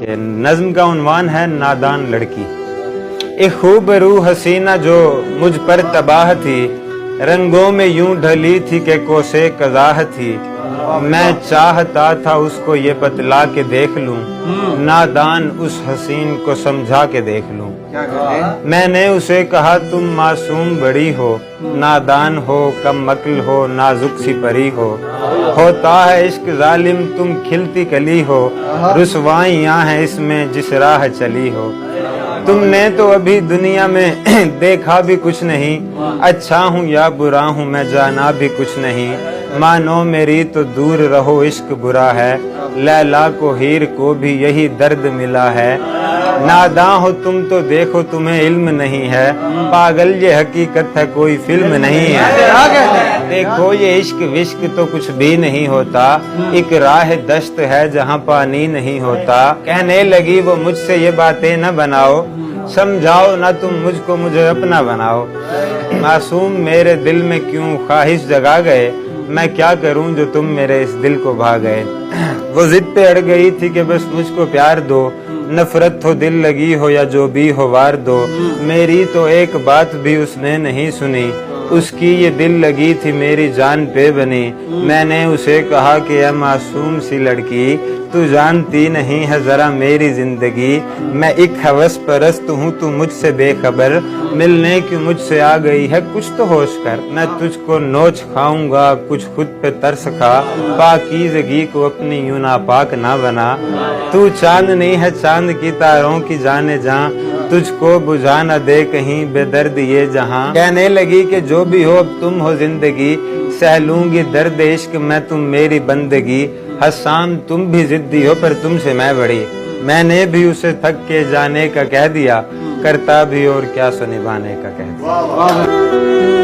کہ نظم کا عنوان ہے نادان لڑکی۔ ایک خوبرو حسینہ جو مجھ پر تباہ تھی، رنگوں میں یوں ڈھلی تھی کہ کوسے قزاح تھی، میں چاہتا تھا اس کو یہ بتلا کے دیکھ لوں، نادان اس حسین کو سمجھا کے دیکھ لوں۔ میں نے اسے کہا تم معصوم بڑی ہو، نادان ہو، کم عقل ہو، نازک سی پری ہو، ہوتا ہے عشق ظالم تم کھلتی کلی ہو، رسوائیاں ہیں اس میں جس راہ چلی ہو۔ تم نے تو ابھی دنیا میں دیکھا بھی کچھ نہیں، اچھا ہوں یا برا ہوں میں جانا بھی کچھ نہیں، مانو میری تو دور رہو عشق برا ہے، لیلا کو ہیر کو بھی یہی درد ملا ہے، ناداں ہو تم تو دیکھو تمہیں علم نہیں ہے، پاگل یہ حقیقت ہے کوئی فلم نہیں ہے، دیکھو یہ عشق وشق تو کچھ بھی نہیں ہوتا، ایک راہ دشت ہے جہاں پانی نہیں ہوتا، کہنے لگی وہ مجھ سے یہ باتیں نہ بناؤ، سمجھاؤ نہ تم مجھ کو مجھے اپنا بناؤ، معصوم میرے دل میں کیوں خواہش جگا گئے، میں کیا کروں جو تم میرے اس دل کو بھا گئے۔ وہ ضد پہ اڑ گئی تھی کہ بس مجھ کو پیار دو، نفرت ہو دل لگی ہو یا جو بھی ہو وار دو، میری تو ایک بات بھی اس نے نہیں سنی، اس کی یہ دل لگی تھی میری جان پہ بنی، میں نے اسے کہا کہ اے معصوم سی لڑکی، تو جانتی نہیں ہے ذرا میری زندگی، میں ایک ہوس پرست ہوں تو مجھ سے بے خبر، ملنے کی مجھ سے آ گئی ہے کچھ تو ہوش کر، میں تجھ کو نوچ کھاؤں گا کچھ خود پہ ترس کھا، پاکیزگی کو اپنی یوں ناپاک نہ بنا، تو چاند نہیں ہے چاند کی تاروں کی جانے جہاں، تجھ کو بجھا نہ دے کہیں بے درد یہ جہاں، کہنے لگی کہ جو بھی ہو اب تم ہو زندگی، سہ لوں گی درد عشق میں تم میری بندگی، حسام تم بھی ضدی ہو پر تم سے میں بڑی، میں نے بھی اسے تھک کے جانے کا کہہ دیا، کرتا بھی اور کیا سو نبھانے کا کہہ دیا۔